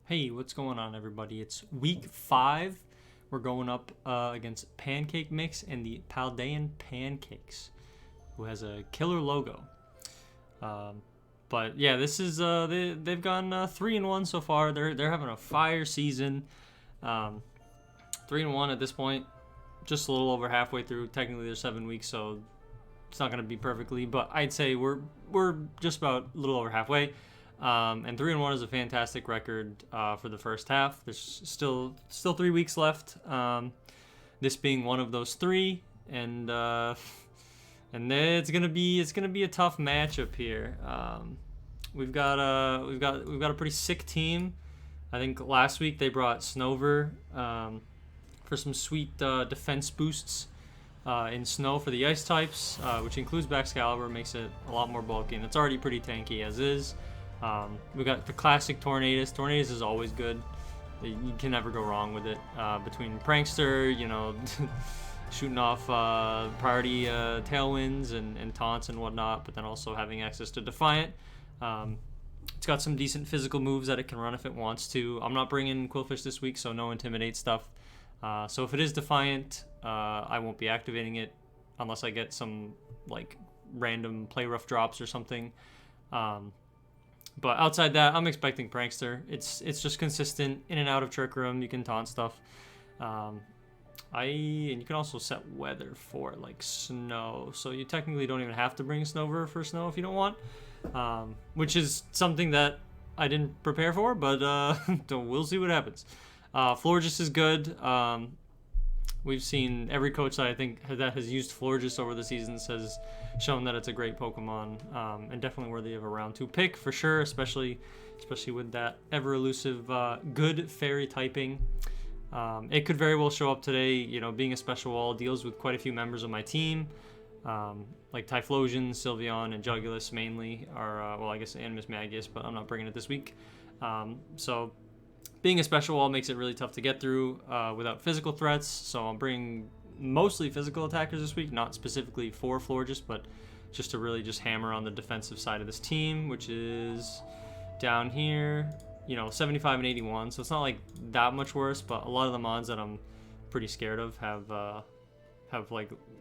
Hey, what's going on, everybody? It's week 5. We're going up against Pancake Mix and the Paldean Pancakes, who has a killer logo. But yeah, this is they've gone 3-1 so far. They're having a fire season. 3-1 at this point, just a little over halfway through. Technically, they're 7 weeks, so it's not going to be perfectly, but I'd say we're just about a little over halfway. And 3-1 is a fantastic record for the first half. There's still 3 weeks left. This being one of those 3, and then it's gonna be a tough matchup here. We've got a pretty sick team. I think last week they brought Snover for some sweet defense boosts in snow for the ice types, which includes Baxcalibur, makes it a lot more bulky, and it's already pretty tanky as is. We got the classic Tornadus. Tornadus is always good. You can never go wrong with it. Between Prankster, shooting off priority tailwinds and taunts and whatnot, but then also having access to Defiant. It's got some decent physical moves that it can run if it wants to. I'm not bringing Quillfish this week, so no Intimidate stuff. So if it is Defiant, I won't be activating it unless I get some random play rough drops or something. But outside that, I'm expecting Prankster. It's just consistent in and out of Trick Room. You can taunt stuff. And you can also set weather for snow. So you technically don't even have to bring Snover for snow if you don't want. Which is something that I didn't prepare for, but we'll see what happens. Florges is good. We've seen every coach that I think that has used Florges over the seasons has shown that it's a great Pokemon, and definitely worthy of a round 2 pick for sure, especially with that ever elusive good fairy typing. It could very well show up today. Being a special wall deals with quite a few members of my team, like Typhlosion, Sylveon, and Jugulus mainly are I guess Animus Magius, but I'm not bringing it this week. So being a special wall makes it really tough to get through without physical threats, so I'm bringing mostly physical attackers this week, not specifically for Florges, but just to really just hammer on the defensive side of this team, which is down here, 75 and 81, so it's not like that much worse, but a lot of the mons that I'm pretty scared of have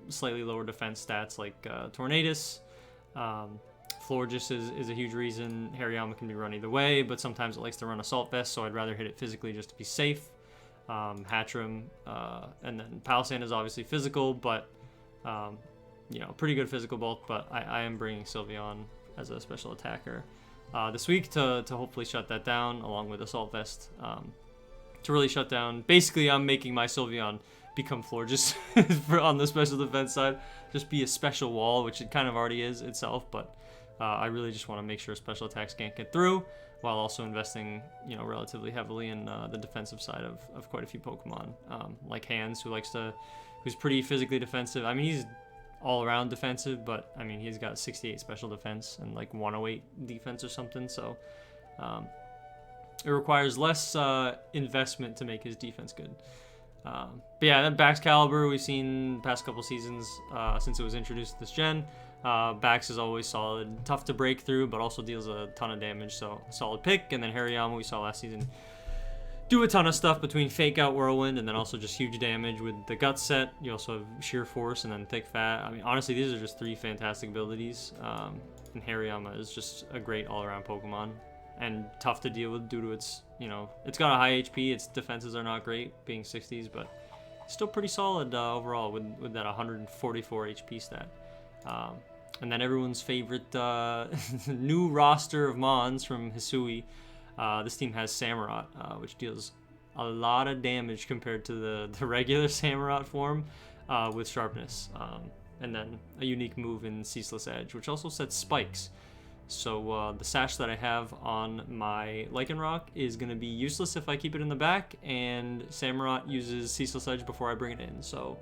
slightly lower defense stats, like Tornadus. Florges is a huge reason. Hariyama can be run either way, but sometimes it likes to run Assault Vest, so I'd rather hit it physically just to be safe. Hatchram, and then Paldean is obviously physical, but pretty good physical bulk, but I am bringing Sylveon as a special attacker this week to hopefully shut that down, along with Assault Vest, to really shut down. Basically, I'm making my Sylveon become Florges on the special defense side, just be a special wall, which it kind of already is itself, but I really just want to make sure special attacks can't get through, while also investing, relatively heavily in the defensive side of quite a few Pokemon, like Hands, who's pretty physically defensive. I mean, he's all-around defensive, but I mean, he's got 68 special defense and 108 defense or something, so it requires less investment to make his defense good. But yeah, that Baxcalibur we've seen the past couple seasons since it was introduced this gen. Bax is always solid, tough to break through, but also deals a ton of damage, so solid pick. And then Hariyama we saw last season do a ton of stuff between Fake Out, Whirlwind, and then also just huge damage with the Gut set. You also have Sheer Force and then Thick Fat. I mean, honestly, these are just 3 fantastic abilities, and Hariyama is just a great all-around Pokemon, and tough to deal with due to its, it's got a high HP, its defenses are not great, being 60s, but still pretty solid overall with that 144 HP stat. And then everyone's favorite new roster of Mons from Hisui. This team has Samurott, which deals a lot of damage compared to the regular Samurott form with Sharpness. And then a unique move in Ceaseless Edge, which also sets spikes. So the sash that I have on my Lycanroc is going to be useless if I keep it in the back, and Samurott uses Ceaseless Edge before I bring it in. So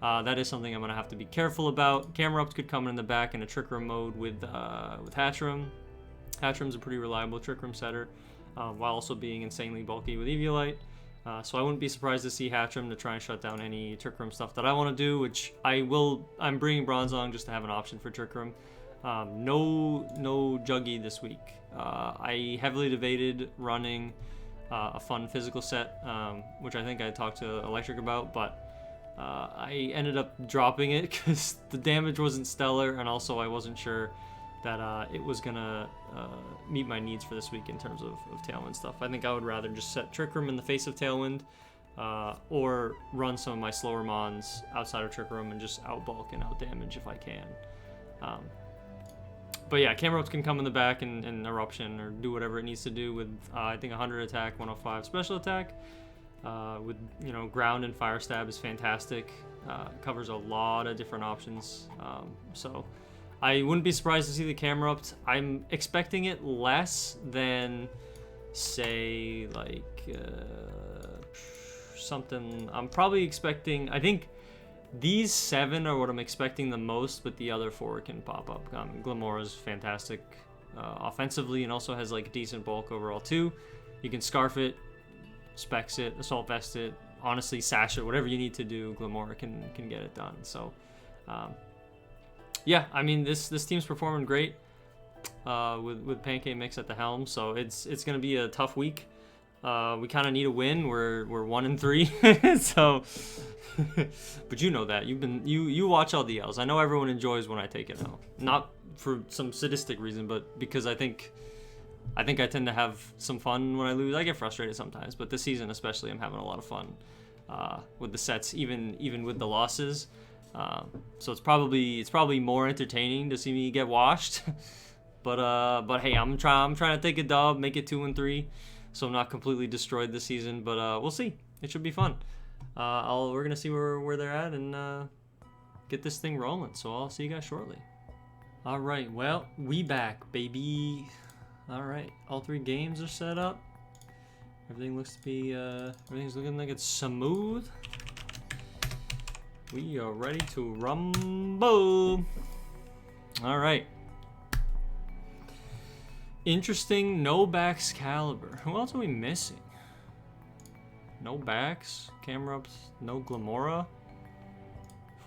that is something I'm going to have to be careful about. Camerupt could come in the back in a Trick Room mode with Hatchram. Hatchram's a pretty reliable Trick Room setter, while also being insanely bulky with Eviolite. So I wouldn't be surprised to see Hatchram to try and shut down any Trick Room stuff that I want to do, which I'm bringing Bronzong just to have an option for Trick Room. No Juggy this week. I heavily debated running a fun physical set, which I think I talked to Electric about, but I ended up dropping it because the damage wasn't stellar, and also I wasn't sure that it was gonna meet my needs for this week in terms of Tailwind stuff. I think I would rather just set Trick Room in the face of Tailwind, or run some of my slower mons outside of Trick Room and just outbulk and outdamage if I can. But yeah, Camera-Ups can come in the back and Eruption or do whatever it needs to do with, I think 100 attack, 105 special attack. With, you know, Ground and Fire Stab is fantastic. Covers a lot of different options. So I wouldn't be surprised to see the Camera-Ups. I'm expecting it less than, say, like something. I'm probably expecting, I think these 7 are what I'm expecting the most, but the other 4 can pop up. Glamora's fantastic offensively and also has like decent bulk overall too. You can Scarf it, Specs it, Assault Vest it, honestly Sash it, whatever you need to do, Glamora can get it done. So yeah, I mean this team's performing great with Pancake Mix at the helm, so it's gonna be a tough week. We kind of need a win. We're 1-3, so. But you know that you watch LDLs. I know everyone enjoys when I take it out, not for some sadistic reason, but because I think I tend to have some fun when I lose. I get frustrated sometimes, but this season especially, I'm having a lot of fun with the sets, even with the losses. So it's probably more entertaining to see me get washed. But hey, I'm trying to take a dub, make it 2-3. So I'm not completely destroyed this season, but we'll see. It should be fun. We're gonna see where they're at and get this thing rolling. So I'll see you guys shortly. All right, well, we back, baby. All right, all 3 games are set up. Everything looks to be everything's looking like it's smooth. We are ready to rumble. All right. Interesting, no backs caliber. Who else are we missing? No backs, Camera-Ups, no Glamora.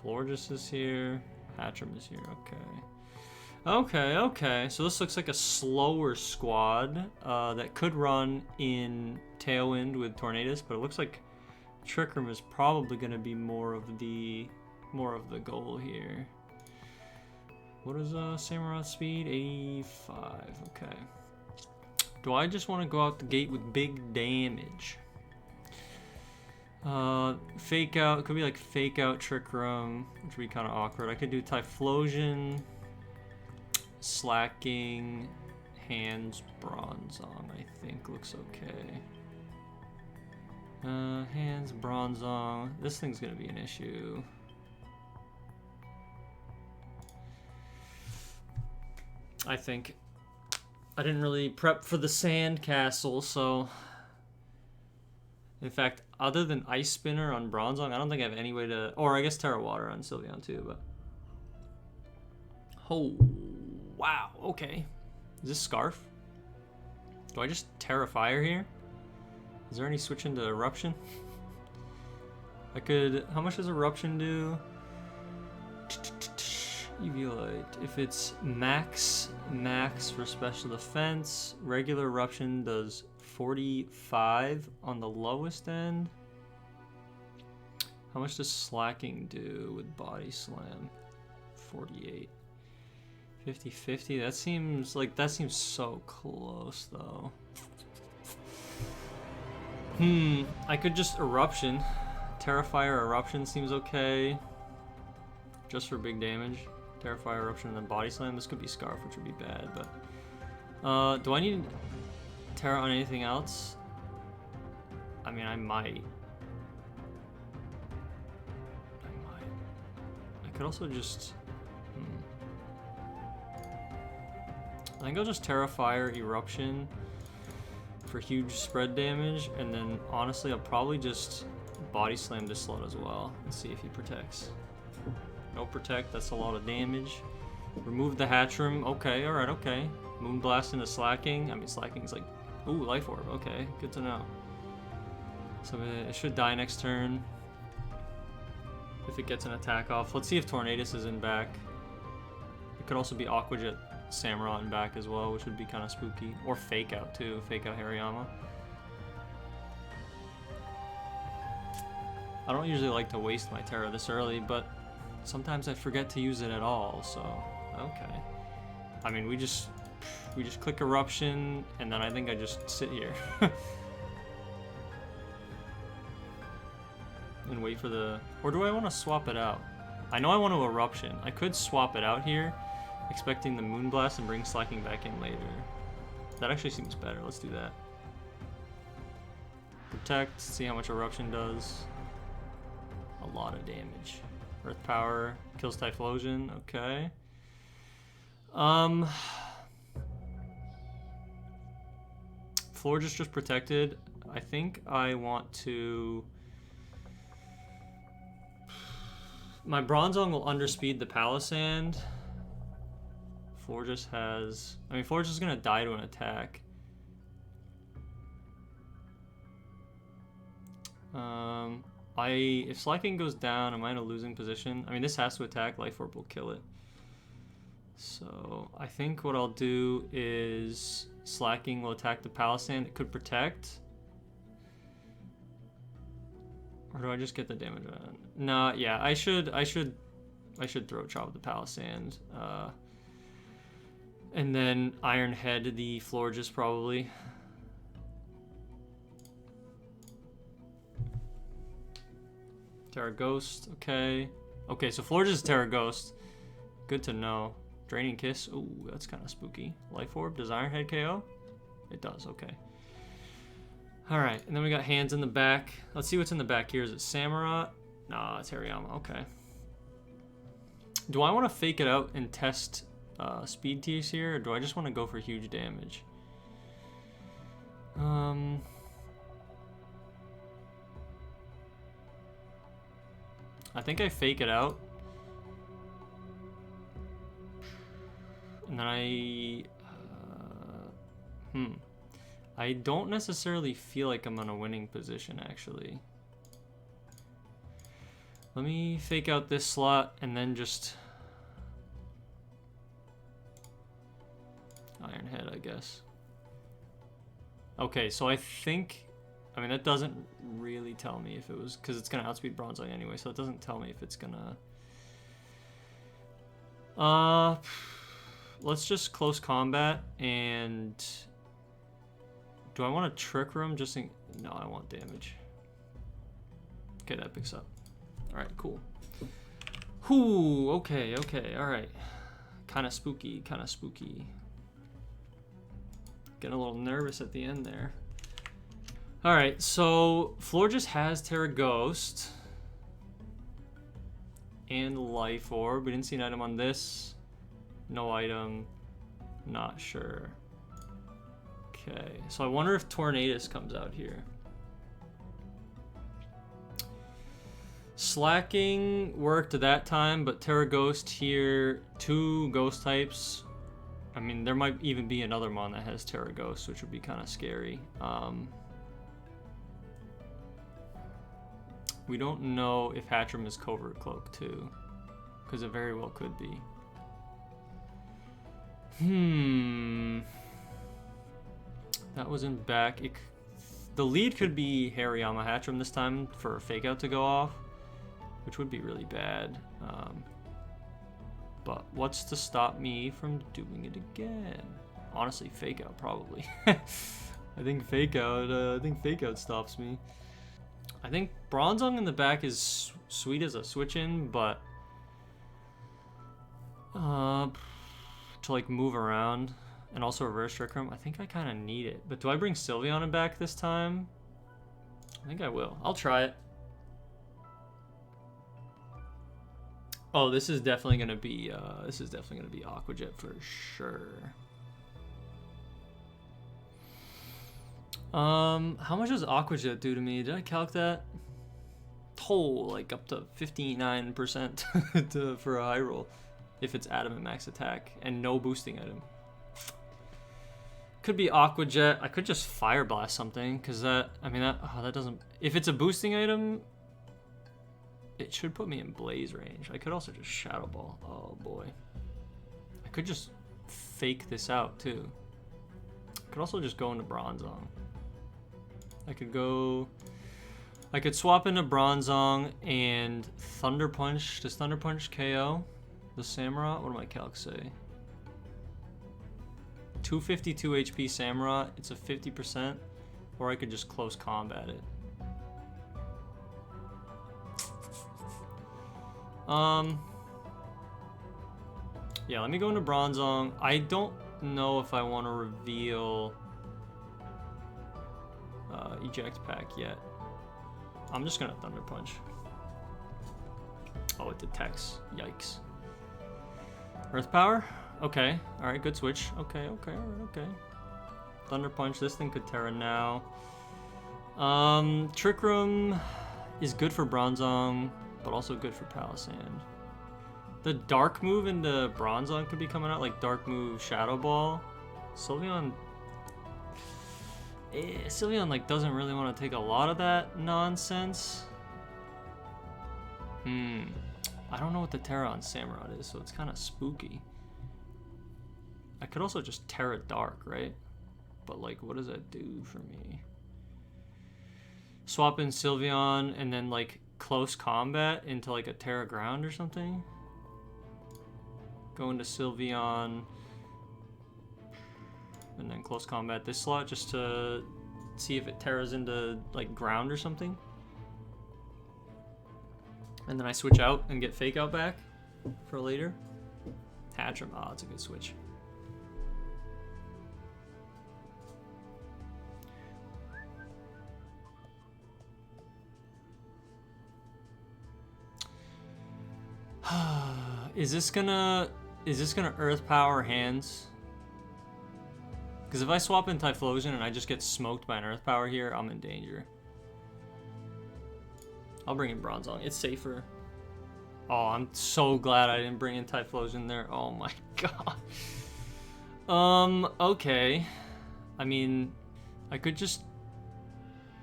Florges is here. Hatcham is here, okay. So this looks like a slower squad that could run in Tailwind with Tornadus, but it looks like Trick Room is probably going to be more of the goal here. What is Samurai speed? 85. Okay. Do I just want to go out the gate with big damage? Fake out. It could be like fake out Trick Room, which would be kind of awkward. I could do Typhlosion, Slacking, Hands, Bronzong. I think looks okay. Hands, Bronzong. This thing's gonna be an issue. I think I didn't really prep for the Sand Castle, so in fact, other than Ice Spinner on Bronzong, I don't think I have any way to, or I guess Terra Water on Sylveon too, but oh wow, okay. Is this Scarf? Do I just Terra Fire here? Is there any switch into Eruption? I could, how much does Eruption do? Eviolite. If it's max for special defense, regular Eruption does 45 on the lowest end. How much does Slacking do with Body Slam? 48. 50-50. That seems so close though. I could just Eruption. Terrafire Eruption seems okay. Just for big damage. Terrafire Eruption and then Body Slam. This could be Scarf, which would be bad, but do I need Terra on anything else? I mean, I might. I could also just I think I'll just Terrafire Eruption for huge spread damage, and then honestly I'll probably just Body Slam this slot as well and see if he protects. No protect, that's a lot of damage. Remove the Hatchroom. Okay, alright, okay. Moonblast into Slacking. I mean, Slacking's like, ooh, Life Orb. Okay, good to know. So it should die next turn if it gets an attack off. Let's see if Tornadus is in back. It could also be Aqua Jet Samurott in back as well, which would be kind of spooky. Or Fake Out too. Fake Out Hariyama. I don't usually like to waste my Terra this early, but sometimes I forget to use it at all, so okay. I mean, we just click Eruption, and then I think I just sit here. And wait for the... Or do I want to swap it out? I know I want to Eruption. I could swap it out here, expecting the Moonblast and bring Slacking back in later. That actually seems better. Let's do that. Protect, see how much Eruption does. A lot of damage. Earth Power, kills Typhlosion, okay. Florges just protected. I think I want to... My Bronzong will underspeed the Palisand. Florges has... I mean, Florges is going to die to an attack. If Slacking goes down, am I in a losing position? I mean, this has to attack. Life Orb will kill it. So, I think what I'll do is... Slacking will attack the Palisand. It could protect. Or do I just get the damage on? Nah, yeah, I should throw Chop with the Palisand. And then Iron Head the Florges probably. Terra Ghost, okay. Okay, so Florges is Terra Ghost. Good to know. Draining Kiss, ooh, that's kind of spooky. Life Orb, does Iron Head KO? It does, okay. Alright, and then we got hands in the back. Let's see what's in the back here. Is it Samurott? Nah, it's Hariyama, okay. Do I want to fake it out and test speed tiers here, or do I just want to go for huge damage? I think I fake it out. And then I don't necessarily feel like I'm in a winning position, actually. Let me fake out this slot and then just... Iron Head, I guess. Okay, so I think... I mean, that doesn't really tell me if it was... Because it's going to outspeed Bronzong anyway, so it doesn't tell me if it's going to... Let's just close combat, and... Do I want to Trick Room just in... No, I want damage. Okay, that picks up. Alright, cool. Whoo, okay, alright. Kinda spooky, kinda spooky. Getting a little nervous at the end there. Alright, so Florges has Terra Ghost. And Life Orb. We didn't see an item on this. No item. Not sure. Okay, so I wonder if Tornadus comes out here. Slacking worked that time, but Terra Ghost here, 2 ghost types. I mean, there might even be another mon that has Terra Ghost, which would be kind of scary. We don't know if Hatchram is Covert Cloak too, because it very well could be. That was in back. The lead could be Hariyama Hatchram this time for a fake out to go off, which would be really bad. But what's to stop me from doing it again? Honestly, fake out probably. I think fake out stops me. I think Bronzong in the back is sweet as a switch in, but to like move around and also reverse Trick Room, I think I kind of need it. But do I bring Sylveon back this time? I think I will. I'll try it. Oh, this is definitely gonna be Aqua Jet for sure. How much does Aqua Jet do to me? Did I calc that? Oh, like up to 59% for a high roll if it's Adamant max attack and no boosting item. Could be Aqua Jet. I could just Fire Blast something because that doesn't. If it's a boosting item, it should put me in Blaze range. I could also just Shadow Ball. Oh boy. I could just fake this out too. I could also just go into Bronzong. I could go I could swap into Bronzong and Thunder Punch. Does Thunder Punch KO the Samurott? What do my calcs say? 252 HP Samurott. It's a 50%. Or I could just close combat it. Yeah, let me go into Bronzong. I don't know if I want to reveal Eject Pack yet. I'm just gonna Thunder Punch. Oh, it detects. Yikes. Earth Power? Okay. Alright, good switch. Okay. Thunder Punch. This thing could Terra now. Trick Room is good for Bronzong, but also good for Palisand. The Dark move in the Bronzong could be coming out, like Dark move Shadow Ball. Sylveon like doesn't really want to take a lot of that nonsense. I don't know what the Terra on Samurott is, so it's kind of spooky. I could also just Terra Dark, right? But like, what does that do for me? Swap in Sylveon and then like close combat into like a Terra Ground or something. Go into Sylveon and then close combat this slot just to see if it Terras into like ground or something. And then I switch out and get Fake Out back for later. Hatcham, oh, it's a good switch. Is this gonna Earth Power hands? Because if I swap in Typhlosion and I just get smoked by an Earth Power here, I'm in danger. I'll bring in Bronzong. It's safer. Oh, I'm so glad I didn't bring in Typhlosion there. Oh my god. Okay. I mean, I could just...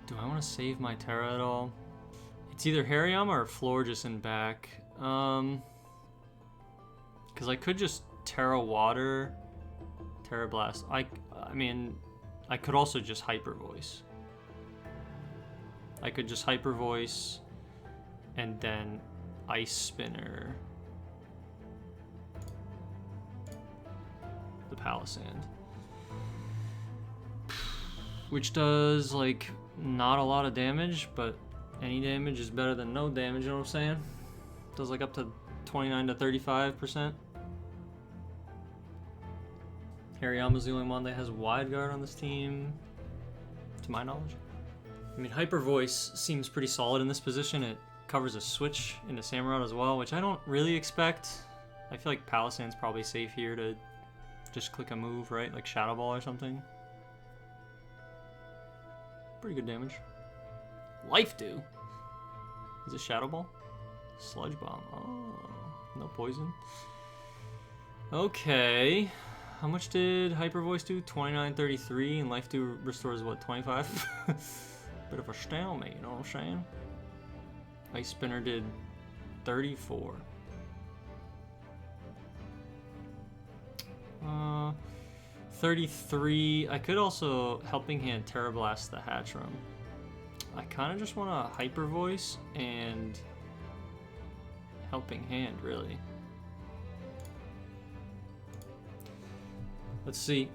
Do I want to save my Terra at all? It's either Hariyama or Florges back. Because I could just Terra Water, Terra Blast. I mean, I could also just Hyper Voice. I could just Hyper Voice and then Ice Spinner the Palisand. Which does, like, not a lot of damage, but any damage is better than no damage, you know what I'm saying? Does, like, up to 29 to 35%. Hariyama's the only one that has Wide Guard on this team, to my knowledge. I mean, Hyper Voice seems pretty solid in this position. It covers a switch into Samurott as well, which I don't really expect. I feel like Palisand's probably safe here to just click a move, right? Like Shadow Ball or something. Pretty good damage. Life Dew? Is it Shadow Ball? Sludge Bomb. Oh, no poison. Okay. How much did Hyper Voice do? 29.33, and Life Dew restores what, 25? Bit of a stalemate, you know what I'm saying? Ice Spinner did 34. 33. I could also Helping Hand Terra Blast the Hatchram. I kind of just want to Hyper Voice and Helping Hand, really. Let's see.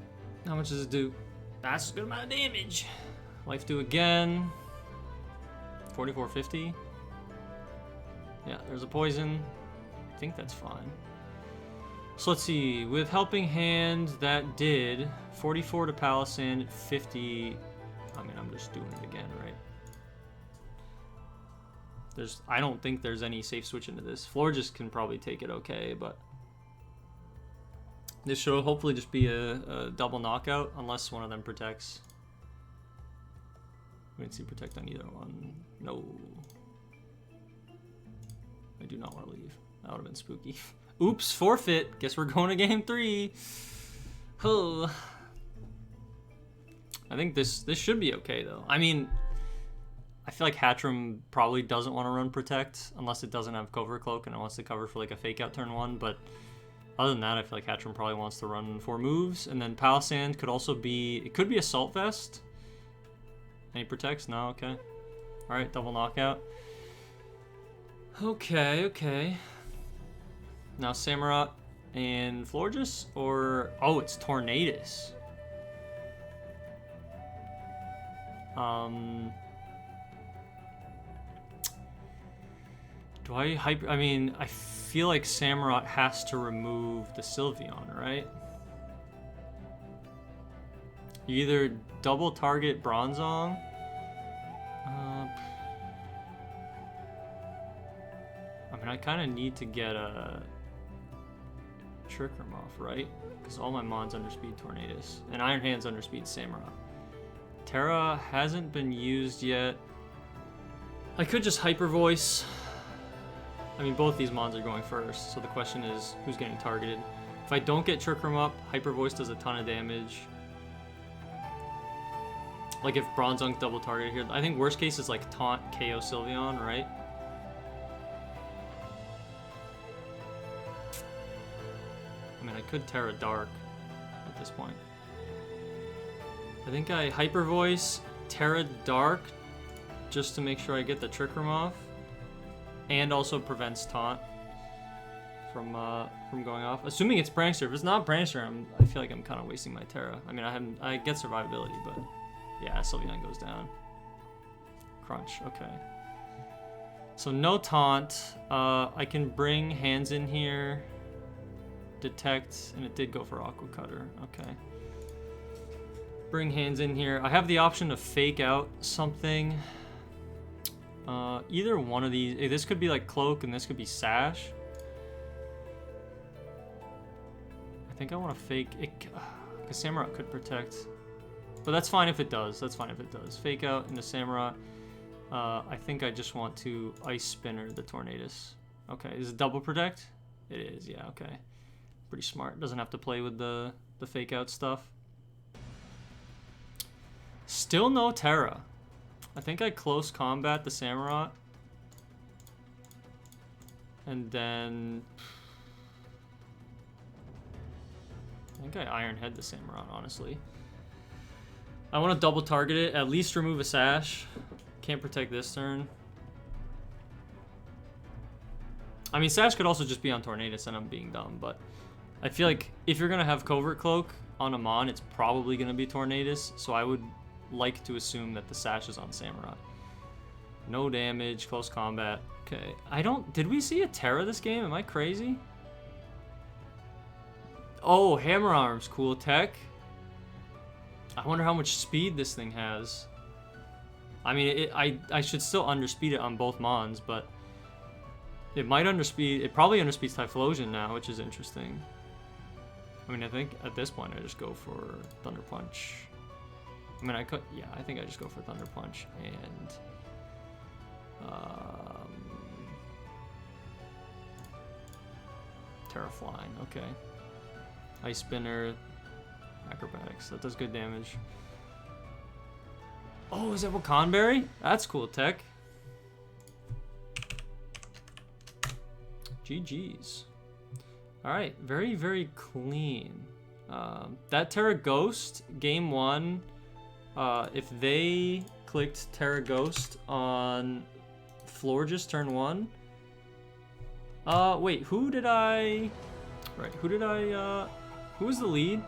How much does it do? That's a good amount of damage. Life Dew again. 4450. Yeah, there's a poison. I think that's fine. So let's see. With Helping Hand, that did 44 to Palisand, 50. I mean, I'm just doing it again, right? I don't think there's any safe switch into this. Florges can probably take it okay, but this should hopefully just be a double knockout, unless one of them protects. We didn't see protect on either one. No. I do not want to leave. That would have been spooky. Oops, forfeit. Guess we're going to game 3. Oh. I think this should be okay, though. I mean, I feel like Hatchram probably doesn't want to run protect unless it doesn't have cover cloak and it wants to cover for like a fake out turn 1, but other than that, I feel like Hatchram probably wants to run 4 moves. And then Palisand could also be... It could be Assault Vest. And he protects? No? Okay. All right, double knockout. Okay, okay. Now Samurott and Florges, or oh, it's Tornadus. Do I hyper? I mean, I feel like Samurott has to remove the Sylveon, right? You either double target Bronzong. I mean, I kind of need to get a Trick Room off, right? Because all my Mons underspeed Tornadus, and Iron Hand's underspeed Samurott. Terra hasn't been used yet. I could just Hyper Voice. I mean, both these Mons are going first, so the question is who's getting targeted. If I don't get Trick Room up, Hyper Voice does a ton of damage. Like if Bronzong's double targeted here, I think worst case is like Taunt KO Sylveon, right? I mean, I could Terra Dark at this point. I think I Hyper Voice, Terra Dark, just to make sure I get the Trick Room off. And also prevents Taunt from going off. Assuming it's Prankster. If it's not Prankster, I feel like I'm kind of wasting my Terra. I mean, I get survivability, but yeah, Sylveon goes down. Crunch. Okay. So no Taunt. I can bring hands in here. Detect, and it did go for Aqua Cutter. Okay. Bring hands in here. I have the option to fake out something. Either one of these. This could be like Cloak and this could be Sash. I think I want to fake it, because Samurott could protect. But that's fine if it does. That's fine if it does. Fake out into Samurott. I think I just want to Ice Spinner the Tornadus. Okay, is it double protect? It is, yeah, okay. Pretty smart. Doesn't have to play with the fake out stuff. Still no Terra. I think I close combat the Samurott. And then I think I Iron Head the Samurott, honestly. I want to double target it, at least remove a Sash. Can't protect this turn. I mean, Sash could also just be on Tornadus and I'm being dumb, but I feel like if you're going to have Covert Cloak on a Mon, it's probably going to be Tornadus, so I would like to assume that the Sash is on Samurott. No damage, close combat. Okay, did we see a Terra this game? Am I crazy? Oh, Hammer Arms, cool tech. I wonder how much speed this thing has. I mean, I should still underspeed it on both Mons, but it might underspeed. It probably underspeeds Typhlosion now, which is interesting. I mean, I think at this point I just go for Thunder Punch. I mean, I could, yeah, I think I just go for Thunder Punch and Terraflying. Okay, Ice Spinner, Acrobatics. That does good damage. Oh, is that Wakanberry? That's cool tech. GG's. All right, very, very clean. That Terra Ghost, game one, if they clicked Terra Ghost on Florges turn one. Wait, who did I... Right, who was the lead?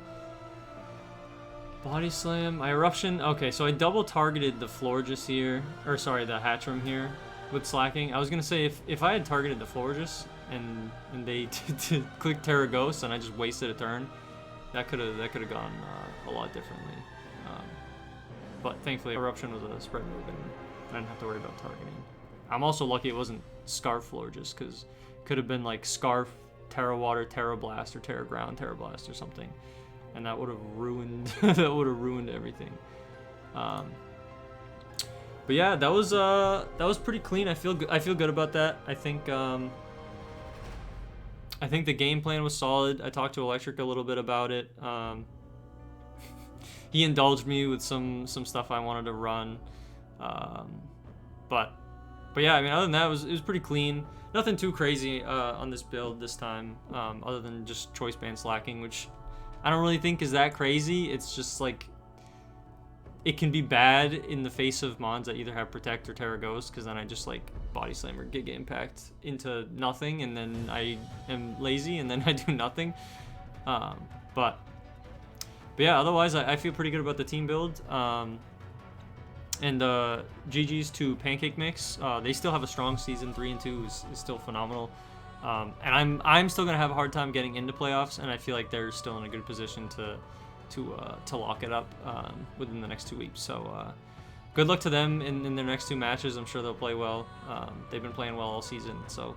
Body Slam, I Eruption. Okay, so I double targeted the Florges here, or sorry, the Hatchram here with Slacking. I was gonna say if I had targeted the Florges and they clicked Terra Ghost and I just wasted a turn, that could have gone a lot differently. But thankfully, Eruption was a spread move and I didn't have to worry about targeting. I'm also lucky it wasn't Scarf Florges, because it could have been like Scarf, Terra Water, Terra Blast, or Terra Ground, Terra Blast, or something, and that would have ruined everything. But yeah, that was pretty clean. I feel good about that. I think the game plan was solid. I talked to Electric a little bit about it. He indulged me with some stuff I wanted to run, but yeah, I mean, other than that, it was pretty clean. Nothing too crazy on this build this time, other than just Choice Band Slacking, which I don't really think is that crazy. It's just like it can be bad in the face of mons that either have Protect or Terra Ghost, because then I just like Body Slam or Giga Impact into nothing, and then I am lazy, and then I do nothing. But yeah, otherwise I feel pretty good about the team build. And GG's to Pancake Mix. They still have a strong season. 3-2 is still phenomenal. And I'm still gonna have a hard time getting into playoffs, and I feel like they're still in a good position to lock it up within the next 2 weeks. So good luck to them in their next 2 matches. I'm sure they'll play well. They've been playing well all season, so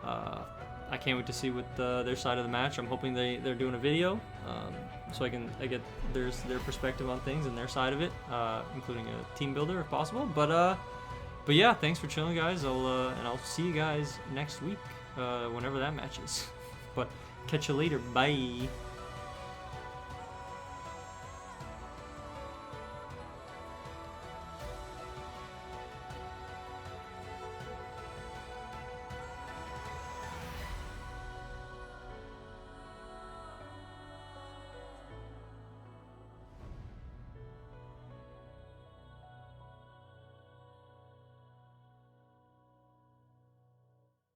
I can't wait to see what their side of the match. I'm hoping they're doing a video, so I get their perspective on things and their side of it, including a team builder if possible. But yeah, thanks for chilling, guys. I'll see you guys next week, whenever that match is. But catch you later. Bye.